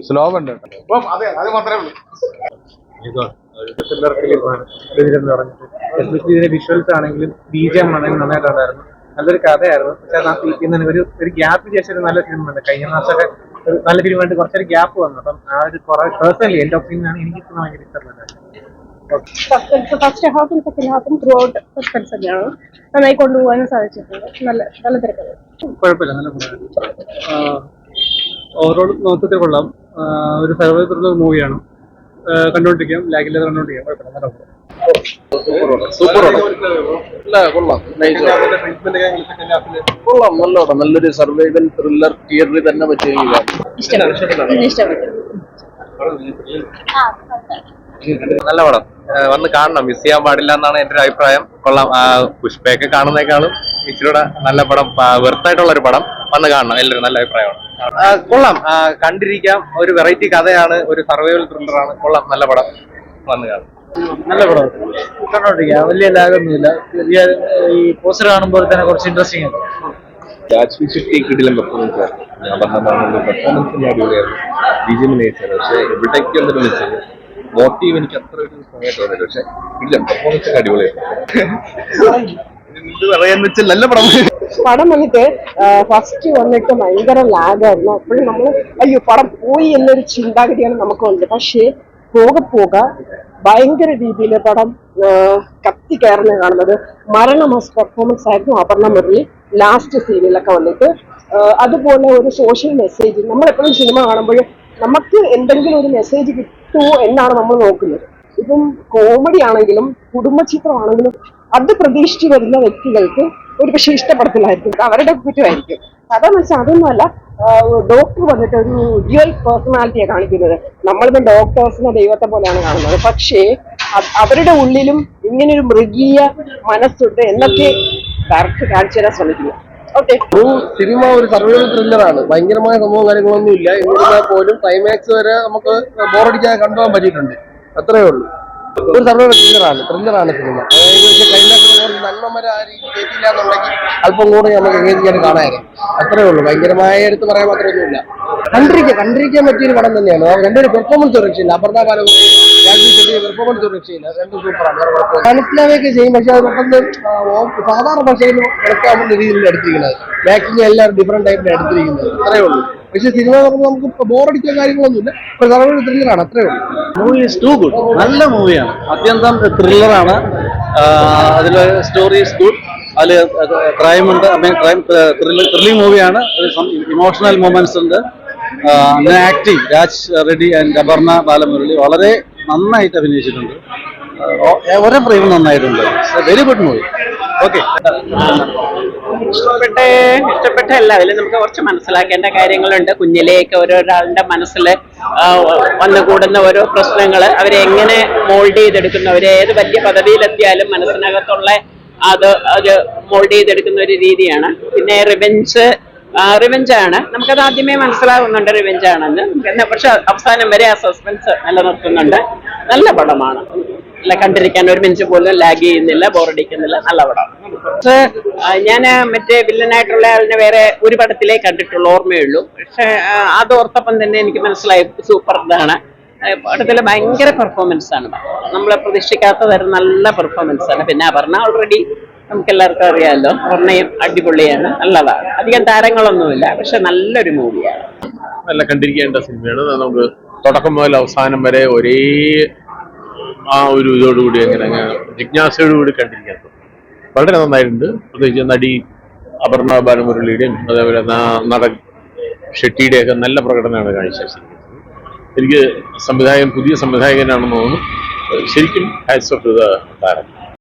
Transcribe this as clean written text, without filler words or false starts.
Slogan ഉണ്ട്. ഇതിന്റെ visuals ആണെങ്കിലും BGM ആണെങ്കിലും നന്നായിട്ടുണ്ടായിരുന്നു. നല്ലൊരു കഥയായിരുന്നു. പക്ഷെ ഒരു ഗ്യാപ്പിന് ശേഷം ഒരു നല്ല ഫിലിമുണ്ട്. കഴിഞ്ഞ മാസമൊക്കെ ഒരു നല്ല ഫിലിമായിട്ട് കുറച്ചൊരു ഗ്യാപ്പ് വന്നു. അപ്പം ആ ഒരു പേഴ്സണലി എന്റെ ഒപ്പീനിയൻ ആണ്, എനിക്ക് ഭയങ്കര ഇഷ്ടപ്പെട്ടത്. ഫസ്റ്റ് ഹാഫും സെക്കൻഡ് ഹാഫും ത്രൂ ഔട്ട് സസ്പെൻസ് തന്നെയാണ്. നന്നായി കൊണ്ടുപോകാനും സാധിച്ചിട്ടുണ്ട്. നല്ല തിരക്കഥ. കുഴപ്പമില്ല, നല്ല ഫിലിമാണ്. ഓവറോൾ മൊത്തത്തിൽ കൊള്ളാം. ഒരു സർവൈവൽ ത്രില്ലർ മൂവിയാണ്. കണ്ടുകൊണ്ടിരിക്കാം, ലാഗില്ലാതെ കണ്ടുകൊണ്ടിരിക്കാം. കുഴപ്പമില്ല, നല്ല പടം. കൊള്ളാം, നല്ല പടം. നല്ലൊരു സർവൈവൽ ത്രില്ലർ തിയേറ്ററിൽ തന്നെ പറ്റിയ നല്ല പടം, വന്ന് കാണണം, മിസ് ചെയ്യാൻ പാടില്ല എന്നാണ് എന്റെ ഒരു അഭിപ്രായം. കൊള്ളാം. പുഷ്പയൊക്കെ കാണുന്നേക്കാളും ഇച്ചിരൂടെ നല്ല പടം, വെർത്തായിട്ടുള്ള ഒരു പടം, വന്ന് കാണണം എല്ലാവരും. നല്ല അഭിപ്രായമാണ്. കൊള്ളാം, കണ്ടിരിക്കാം. ഒരു വെറൈറ്റി കഥയാണ്, ഒരു സർവൈവൽ ത്രില്ലറാണ്. കൊള്ളാം, നല്ല പടം, വന്ന് കാണും. നല്ല പടം കണ്ടോണ്ടിരിക്കാം. വലിയ ലാഗൊന്നുമില്ല. ഈ പോസ്റ്റർ കാണുമ്പോൾ തന്നെ കുറച്ച് ഇൻട്രസ്റ്റിംഗ് ആണ്. കിടിലം പെർഫോമൻസ് ആയിരുന്നു. ഞാൻ പറഞ്ഞ പെർഫോമൻസിന് അടിപൊളിയായിരുന്നു. BGM നയിച്ചത്. പക്ഷെ ഇവിടേക്ക് എന്തൊരു മിസ്സിങ് മോട്ടീവ് എനിക്ക് അത്ര ഒരു സമയത്ത് തോന്നില്ല. പക്ഷെ ഇല്ല, പെർഫോമൻസ് ഒക്കെ അടിപൊളിയായിരുന്നു. നല്ല പടം. പടം വന്നിട്ട് ഫസ്റ്റ് വന്നിട്ട് ഭയങ്കര ലാഗായിരുന്നു. അപ്പോഴും നമ്മൾ അയ്യോ പടം പോയി എന്നൊരു ചിന്താഗതിയാണ് നമുക്കുണ്ട്. പക്ഷേ പോക ഭയങ്കര രീതിയിൽ പടം കത്തി കയറുന്ന കാണുന്നത് മരണമാസ് പെർഫോമൻസ് ആയിരുന്നു. അപർണ മുരളി ലാസ്റ്റ് സീനിലൊക്കെ വന്നിട്ട് അതുപോലെ ഒരു സോഷ്യൽ മെസ്സേജ്. നമ്മളെപ്പോഴും സിനിമ കാണുമ്പോൾ നമുക്ക് എന്തെങ്കിലും ഒരു മെസ്സേജ് കിട്ടുമോ എന്നാണ് നമ്മൾ നോക്കുന്നത്. ഇപ്പം കോമഡി ആണെങ്കിലും കുടുംബചിത്രമാണെങ്കിലും അത് പ്രതീക്ഷിച്ച് വരുന്ന വ്യക്തികൾക്ക് ഒരു പക്ഷേ ഇഷ്ടപ്പെടത്തില്ലായിരിക്കും, അവരുടെ കുറ്റമായിരിക്കും. അതെന്ന് വെച്ചാൽ അതൊന്നുമല്ല. ഡോക്ടർ വന്നിട്ട് ഒരു ഡ്യുവൽ പേഴ്സണാലിറ്റിയാണ് കാണിക്കുന്നത്. നമ്മളിന്ന് ഡോക്ടേഴ്സിനെ ദൈവത്തെ പോലെയാണ് കാണുന്നത്. പക്ഷേ അവരുടെ ഉള്ളിലും ഇങ്ങനൊരു മൃഗീയ മനസ്സുണ്ട് എന്നൊക്കെ ഡയറക്ടർ കാണിച്ചു തരാൻ ശ്രമിക്കുന്നു. ഓക്കെ, സിനിമ ഒരു സർവൈവൽ ത്രില്ലറാണ്. ഭയങ്കരമായ സംഭവം കാര്യങ്ങളൊന്നും ഇല്ല. എന്നിരുന്നാൽ പോലും ക്ലൈമാക്സ് വരെ നമുക്ക് ബോറടിക്കാതെ കണ്ടുപോകാൻ പറ്റിയിട്ടുണ്ട്. അത്രേ ഉള്ളൂ. ഒരു സർവൈവൽ ത്രില്ലറാണ് സിനിമ. അതായത് ക്ലൈമാക്സ് നന്മമര ആ രീതി കേട്ടില്ല എന്നുണ്ടെങ്കിൽ അല്പം കൂടെ നമുക്ക് എങ്ങനെയാണ് കാണാനായിരുന്നു. അത്രേ ഉള്ളൂ. ഭയങ്കരമായ എടുത്ത് പറയാൻ മാത്രമൊന്നുമില്ല. കണ്ടിരിക്കാൻ പറ്റിയൊരു പടം തന്നെയാണ്. രണ്ടൊരു പെർഫോമൻസ് രക്ഷയില്ല. അപർണ ബാലമുരളി പെർഫോമൻസ് രക്ഷയില്ല. രണ്ടും സൂപ്പറാണ്. മനസ്സിലാവുകയൊക്കെ ചെയ്യും. പക്ഷെ അത് പെട്ടെന്ന് സാധാരണ ഭാഷയിൽ കിടക്കാവുന്ന രീതിയിൽ എടുത്തിരിക്കുന്നത്. ബാക്കിങ് എല്ലാം ഡിഫറെന്റ് ടൈപ്പിൽ എടുത്തിരിക്കുന്നത്. അത്രേ ഉള്ളൂ. പക്ഷെ സിനിമ നമുക്ക് ബോറടിക്കാൻ കാര്യങ്ങളൊന്നുമില്ല. സർവൈവൽ ത്രില്ലറാണ്. അത്രേ ഉള്ളൂ. Movie is too good. നല്ല മൂവിയാണ്. അത്യന്തം ത്രില്ലറാണ്. അതിൽ സ്റ്റോറി ഈസ് ഗുഡ്. അതിൽ ക്രൈം ഉണ്ട്. ത്രില്ലിംഗ് മൂവിയാണ്. ഇമോഷണൽ മൊമെന്റ്സ് ഉണ്ട്. ആക്ടിങ് രാജ് റെഡ്ഡി ആൻഡ് അപർണ ബാലമുരളി വളരെ നന്നായിട്ട് അഭിനയിച്ചിട്ടുണ്ട്. ഓരോ ഫ്രെയിമും നന്നായിട്ടുണ്ട്. Very good movie. ഓക്കെ, ഇഷ്ടപ്പെട്ടല്ല. അതിൽ നമുക്ക് കുറച്ച് മനസ്സിലാക്കേണ്ട കാര്യങ്ങളുണ്ട്. കുഞ്ഞിലേക്ക് ഓരോരാളുടെ മനസ്സിൽ വന്നുകൂടുന്ന ഓരോ പ്രശ്നങ്ങൾ അവരെ എങ്ങനെ മോൾഡ് ചെയ്തെടുക്കുന്നു, അവരെ ഏത് വലിയ പദവിയിലെത്തിയാലും മനസ്സിനകത്തുള്ള അത് മോൾഡ് ചെയ്തെടുക്കുന്ന ഒരു രീതിയാണ്. പിന്നെ റിവെഞ്ചാണ്. നമുക്കത് ആദ്യമേ മനസ്സിലാകുന്നുണ്ട് റിവെഞ്ചാണെന്ന്. പക്ഷെ അവസാനം വരെ ആ സസ്പെൻസ് നിലനിർത്തുന്നുണ്ട്. നല്ല പടമാണ്. അല്ല, കണ്ടിരിക്കാൻ ഒരു മിനിറ്റ് പോലും ലാഗ് ചെയ്യുന്നില്ല, ബോറടിക്കുന്നില്ല. നല്ല പടം. പക്ഷേ ഞാൻ മറ്റേ വില്ലനായിട്ടുള്ള ആളിനെ വേറെ ഒരു പടത്തിലേ കണ്ടിട്ടുള്ളൂ, ഓർമ്മയുള്ളൂ. പക്ഷെ അതോർത്തപ്പം തന്നെ എനിക്ക് മനസ്സിലായി സൂപ്പർ ഇതാണ്. പടത്തിൽ ഭയങ്കര പെർഫോമൻസ് ആണ്. നമ്മൾ പ്രതീക്ഷിക്കാത്ത തരം നല്ല പെർഫോമൻസ് ആണ്. പിന്നെ അപർണ ഓൾറെഡി നമുക്ക് എല്ലാവർക്കും അറിയാമല്ലോ. അപർണയും അടിപൊളിയാണ്, നല്ലതാണ്. അധികം താരങ്ങളൊന്നുമില്ല, പക്ഷെ നല്ലൊരു മൂവിയാണ്. നല്ല കണ്ടിരിക്കേണ്ട സിനിമയാണ്. നമുക്ക് തുടക്കം മുതൽ അവസാനം വരെ ഒരേ ആ ഒരു ഇതോടുകൂടി അങ്ങനെ ജിജ്ഞാസയോടുകൂടി കണ്ടിരിക്കാൻ വളരെ നന്നായിട്ടുണ്ട്. പ്രത്യേകിച്ച് നടി അപർണ ബാലമുരളിയുടെയും അതേപോലെ നടൻ ഷെട്ടിയുടെയൊക്കെ നല്ല പ്രകടനമാണ് കാഴ്ചവെച്ചിരിക്കുന്നത്. എനിക്ക് പുതിയ സംവിധായകനാണെന്ന് തോന്നുന്നു. ശരിക്കും ഹാറ്റ്സ് ഓഫ് ടു ദ താരം.